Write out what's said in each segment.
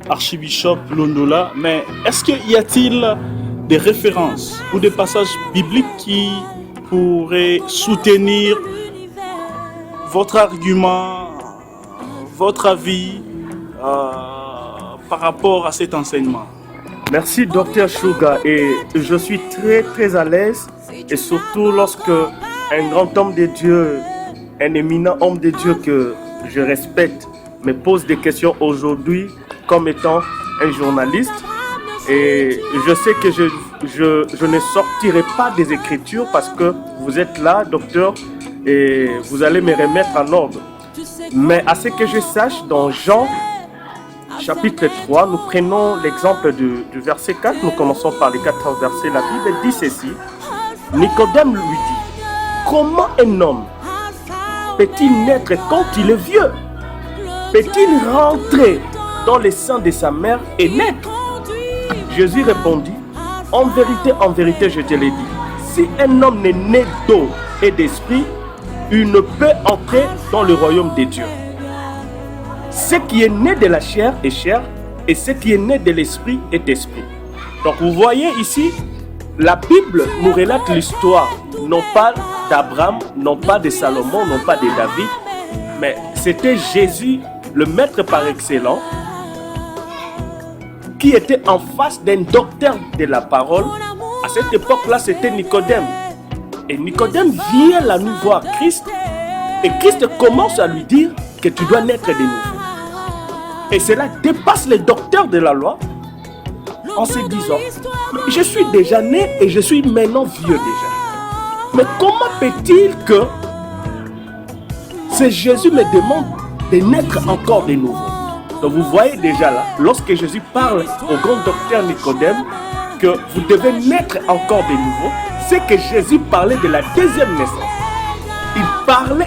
archibishop Londola, mais est-ce qu'il y a-t-il des références ou des passages bibliques qui pourraient soutenir votre argument, votre avis par rapport à cet enseignement? Merci Dr Sugar, et je suis très à l'aise, et surtout lorsque un grand homme de Dieu, un éminent homme de Dieu que je respecte, me pose des questions aujourd'hui comme étant un journaliste. Et je sais que je ne sortirai pas des Écritures parce que vous êtes là, docteur, et vous allez me remettre en ordre. Mais à ce que je sache, dans Jean chapitre 3, nous prenons l'exemple du verset 4, nous commençons par les 4 versets, la Bible dit ceci. Nicodème lui dit, comment un homme peut-il naître quand il est vieux? Peut-il rentrer dans le sein de sa mère et naître? Jésus répondit, en vérité, je te l'ai dit, si un homme n'est né d'eau et d'esprit, il ne peut entrer dans le royaume des dieux. Ce qui est né de la chair est chair, et ce qui est né de l'esprit est esprit. Donc vous voyez ici, la Bible nous relate l'histoire, non pas d'Abraham, non pas de Salomon, non pas de David, mais c'était Jésus, le maître par excellence, qui était en face d'un docteur de la parole. À cette époque-là, c'était Nicodème. Et Nicodème vient la nous voir Christ, et Christ commence à lui dire que tu dois naître de nouveau. Et cela dépasse les docteurs de la loi en se disant, je suis déjà né et je suis maintenant vieux déjà. Mais comment peut-il que ce Jésus me demande de naître encore de nouveau? Donc vous voyez déjà là, lorsque Jésus parle au grand docteur Nicodème que vous devez naître encore de nouveau, c'est que Jésus parlait de la deuxième naissance.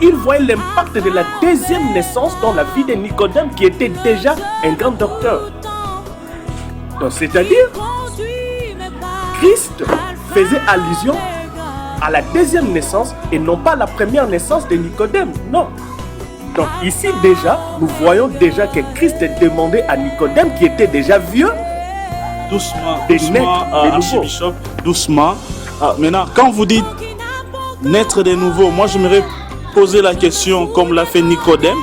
Il voyait l'impact de la deuxième naissance dans la vie de Nicodème qui était déjà un grand docteur. Donc c'est-à-dire, Christ faisait allusion à la deuxième naissance et non pas à la première naissance de Nicodème. Non. Donc ici déjà, nous voyons déjà que Christ demandait à Nicodème qui était déjà vieux. Doucement, archibishop, doucement. Maintenant, quand vous dites naître de nouveau, moi j'aimerais poser la question comme l'a fait Nicodème.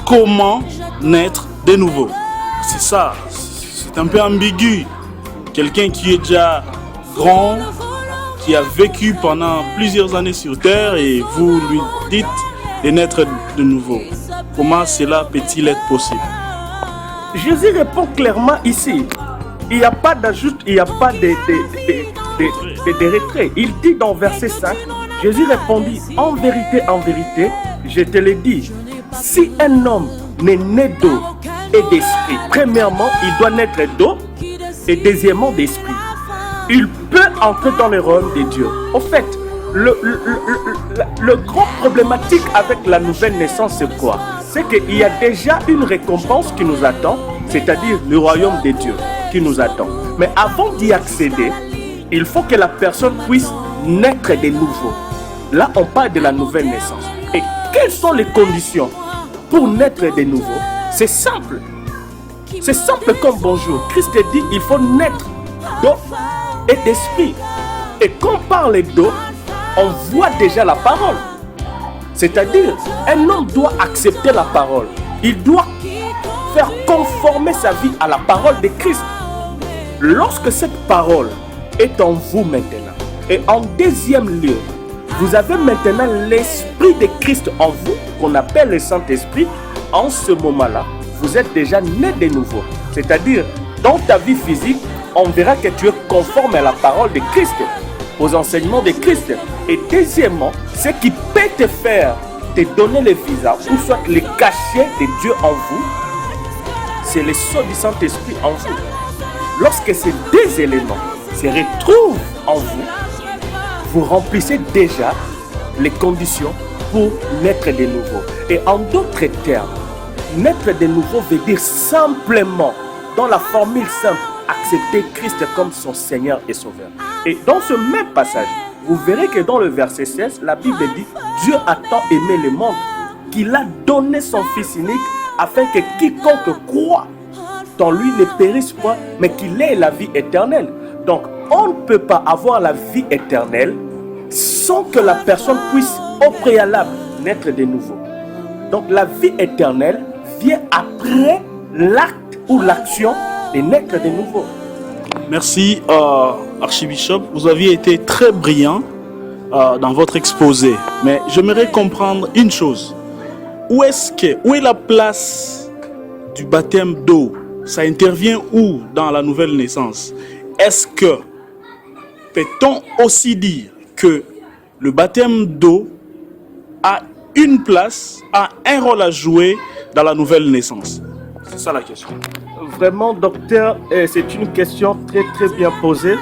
Comment naître de nouveau? C'est ça, c'est un peu ambigu. Quelqu'un qui est déjà grand, qui a vécu pendant plusieurs années sur terre et vous lui dites de naître de nouveau. Comment cela peut-il être possible? Jésus répond clairement ici. Il n'y a pas d'ajout, il n'y a pas de retrait. Il dit dans verset 5, Jésus répondit, en vérité, je te le dis, si un homme n'est né d'eau et d'esprit, premièrement, il doit naître d'eau et deuxièmement d'esprit. Il peut entrer dans le royaume de Dieu. Au fait, le grand problématique avec la nouvelle naissance, c'est quoi? C'est qu'il y a déjà une récompense qui nous attend, c'est-à-dire le royaume de Dieu qui nous attend. Mais avant d'y accéder, il faut que la personne puisse naître de nouveau. Là, on parle de la nouvelle naissance. Et quelles sont les conditions pour naître de nouveau? C'est simple. C'est simple comme bonjour. Christ dit il faut naître d'eau et d'esprit. Et quand on parle d'eau, on voit déjà la parole. C'est-à-dire, un homme doit accepter la parole. Il doit faire conformer sa vie à la parole de Christ. Lorsque cette parole est en vous maintenant, et en deuxième lieu, vous avez maintenant l'Esprit de Christ en vous, qu'on appelle le Saint-Esprit, en ce moment-là, vous êtes déjà né de nouveau. C'est-à-dire, dans ta vie physique, on verra que tu es conforme à la parole de Christ, aux enseignements de Christ. Et deuxièmement, ce qui peut te faire te donner le visa, ou soit le cachet de Dieu en vous, c'est le sceau du Saint-Esprit en vous. Lorsque ces deux éléments se retrouvent en vous, vous remplissez déjà les conditions pour naître de nouveau. Et en d'autres termes, naître de nouveau veut dire simplement, dans la formule simple, accepter Christ comme son Seigneur et Sauveur. Et dans ce même passage, vous verrez que dans le verset 16, la Bible dit « Dieu a tant aimé le monde qu'il a donné son Fils unique afin que quiconque croit en lui ne périsse point, mais qu'il ait la vie éternelle. Donc, on ne peut pas avoir la vie éternelle sans que la personne puisse au préalable naître de nouveau. Donc, la vie éternelle vient après l'acte ou l'action de naître de nouveau. Merci, archibishop. Vous aviez été très brillant dans votre exposé. Mais j'aimerais comprendre une chose. Où est la place du baptême d'eau? Ça intervient où dans la nouvelle naissance? Est-ce que peut-on aussi dire que le baptême d'eau a une place, a un rôle à jouer dans la nouvelle naissance? C'est ça la question. Vraiment, docteur, c'est une question très très bien posée.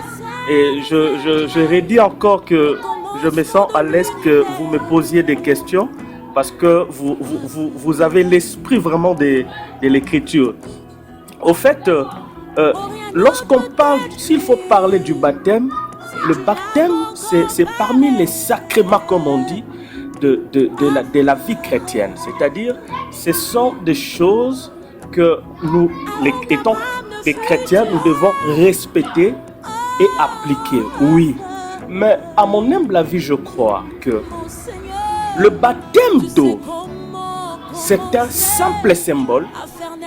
Et je redis encore que je me sens à l'aise que vous me posiez des questions parce que vous avez l'esprit vraiment de l'écriture. Au fait, lorsqu'on parle, s'il faut parler du baptême, le baptême, c'est parmi les sacrements, comme on dit, de la vie chrétienne. C'est-à-dire, ce sont des choses que nous, étant des chrétiens, nous devons respecter et appliquer. Oui, mais à mon humble avis, je crois que le baptême d'eau, c'est un simple symbole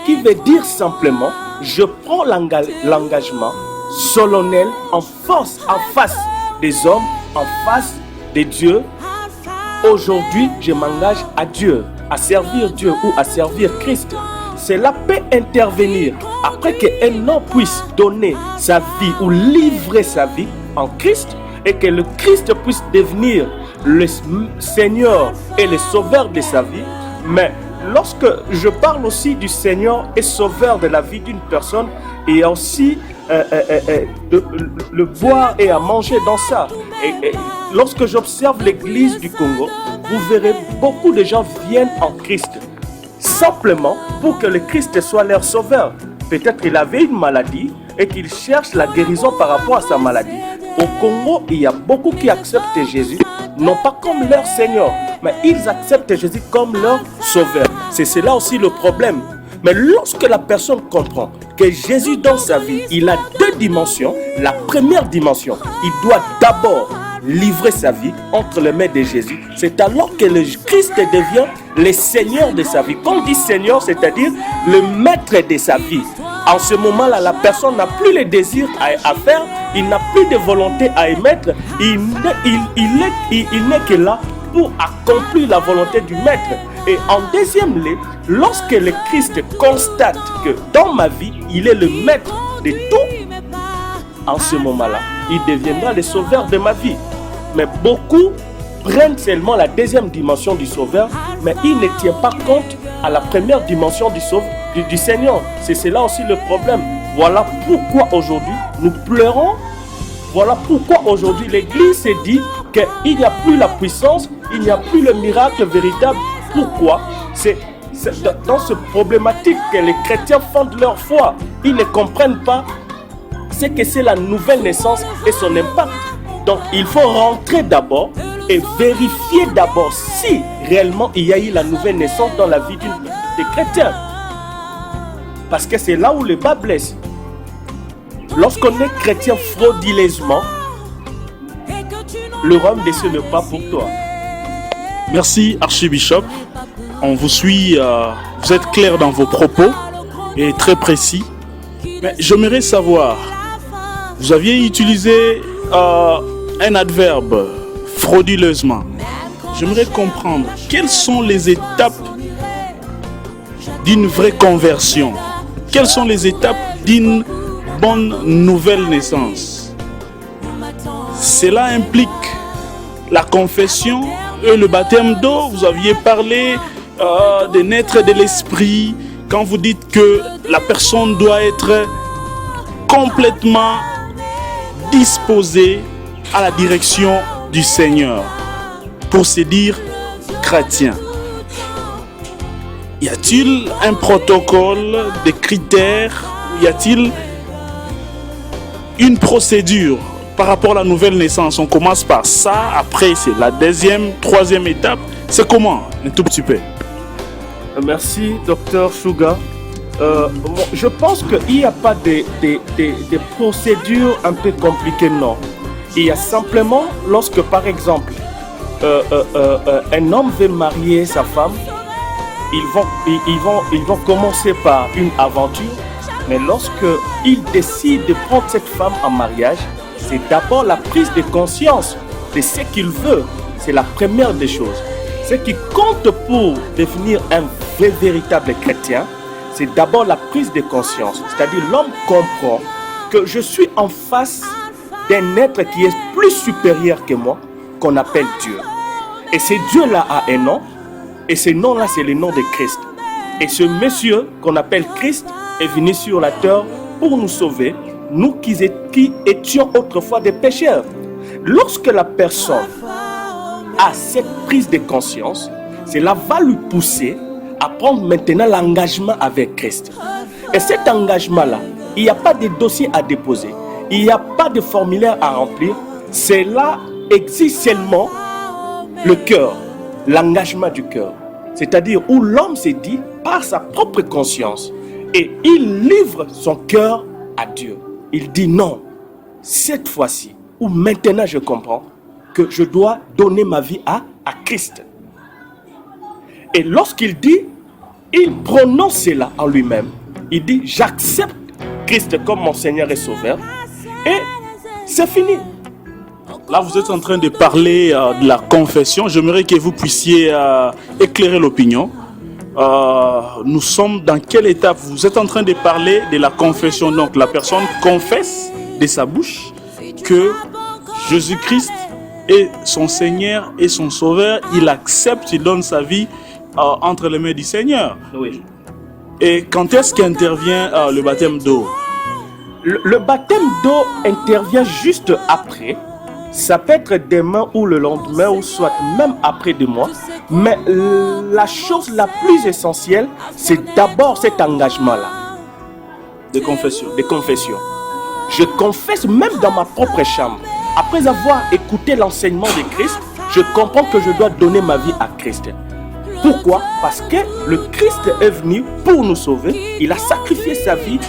qui veut dire simplement, je prends l'engagement solennel en face des hommes, en face de Dieu. Aujourd'hui, je m'engage à Dieu, à servir Dieu ou à servir Christ. Cela peut intervenir après qu'un homme puisse donner sa vie ou livrer sa vie en Christ et que le Christ puisse devenir le Seigneur et le Sauveur de sa vie. Mais lorsque je parle aussi du Seigneur et Sauveur de la vie d'une personne, il y a aussi le boire et à manger dans ça. Et lorsque j'observe l'église du Congo, vous verrez beaucoup de gens viennent en Christ simplement pour que le Christ soit leur sauveur. Peut-être il avait une maladie et qu'il cherche la guérison par rapport à sa maladie. Au Congo, il y a beaucoup qui acceptent Jésus, non pas comme leur Seigneur, mais ils acceptent Jésus comme leur sauveur. C'est cela aussi le problème. Mais lorsque la personne comprend que Jésus dans sa vie, il a deux dimensions. La première dimension, il doit d'abord livrer sa vie entre les mains de Jésus. C'est alors que le Christ devient le Seigneur de sa vie. Quand on dit Seigneur, c'est-à-dire le maître de sa vie. En ce moment-là, la personne n'a plus le désir à faire, il n'a plus de volonté à émettre. Il n'est que là pour accomplir la volonté du maître. Et en deuxième lieu, lorsque le Christ constate que dans ma vie, il est le maître de tout, en ce moment-là, il deviendra le sauveur de ma vie. Mais beaucoup prennent seulement la deuxième dimension du sauveur, mais ils ne tiennent pas compte à la première dimension du Seigneur. C'est cela aussi le problème. Voilà pourquoi aujourd'hui nous pleurons. Voilà pourquoi aujourd'hui l'Église se dit qu'il n'y a plus la puissance, il n'y a plus le miracle véritable. Pourquoi? C'est dans ce problématique que les chrétiens fondent leur foi. Ils ne comprennent pas ce que c'est la nouvelle naissance et son impact. Donc il faut rentrer d'abord et vérifier d'abord si réellement il y a eu la nouvelle naissance dans la vie des chrétiens. Parce que c'est là où le bas blesse. Lorsqu'on est chrétien frauduleusement, le royaume des cieux n'est pas pour toi. Merci, archibishop. On vous suit, vous êtes clair dans vos propos et très précis. Mais j'aimerais savoir, vous aviez utilisé un adverbe frauduleusement. J'aimerais comprendre quelles sont les étapes d'une vraie conversion. Quelles sont les étapes d'une bonne nouvelle naissance? Cela implique la confession et le baptême d'eau. Vous aviez parlé de naître de l'esprit. Quand vous dites que la personne doit être complètement disposée à la direction du Seigneur pour se dire chrétien. Y a-t-il un protocole, des critères? Y a-t-il une procédure par rapport à la nouvelle naissance? On commence par ça, après c'est la deuxième, troisième étape. C'est comment? Un tout petit peu. Merci, docteur Suga. Je pense qu'il n'y a pas des procédures un peu compliquées, non. Il y a simplement, lorsque par exemple, un homme veut marier sa femme, ils vont commencer par une aventure, mais lorsqu'il décide de prendre cette femme en mariage, c'est d'abord la prise de conscience de ce qu'il veut. C'est la première des choses. Ce qui compte pour devenir un véritable chrétien, c'est d'abord la prise de conscience. C'est-à-dire l'homme comprend que je suis en face d'un être qui est plus supérieur que moi, qu'on appelle Dieu. Et ce Dieu-là a un nom, et ce nom-là, c'est le nom de Christ. Et ce monsieur qu'on appelle Christ est venu sur la terre pour nous sauver, nous qui étions autrefois des pécheurs. Lorsque la personne a cette prise de conscience, cela va lui pousser à prendre maintenant l'engagement avec Christ. Et cet engagement-là, il n'y a pas de dossier à déposer, il n'y a pas de formulaire à remplir. Cela existe seulement le cœur, l'engagement du cœur. C'est-à-dire où l'homme s'est dit par sa propre conscience et il livre son cœur à Dieu. Il dit non, cette fois-ci, ou maintenant je comprends que je dois donner ma vie à Christ. Et lorsqu'il dit, il prononce cela en lui-même. Il dit, j'accepte Christ comme mon Seigneur et Sauveur. Et c'est fini. Là, vous êtes en train de parler de la confession. J'aimerais que vous puissiez éclairer l'opinion. Nous sommes dans quelle étape? Vous êtes en train de parler de la confession. Donc, la personne confesse de sa bouche que Jésus-Christ est son Seigneur et son Sauveur. Il accepte, il donne sa vie entre les mains du Seigneur. Oui. Et quand est-ce qu'intervient le baptême d'eau? Le baptême d'eau intervient juste après. Ça peut être demain ou le lendemain ou soit même après 2 mois. Mais la chose la plus essentielle, c'est d'abord cet engagement-là. De confession. De confession. Je confesse même dans ma propre chambre. Après avoir écouté l'enseignement de Christ, je comprends que je dois donner ma vie à Christ. Pourquoi? Parce que le Christ est venu pour nous sauver. Il a sacrifié sa vie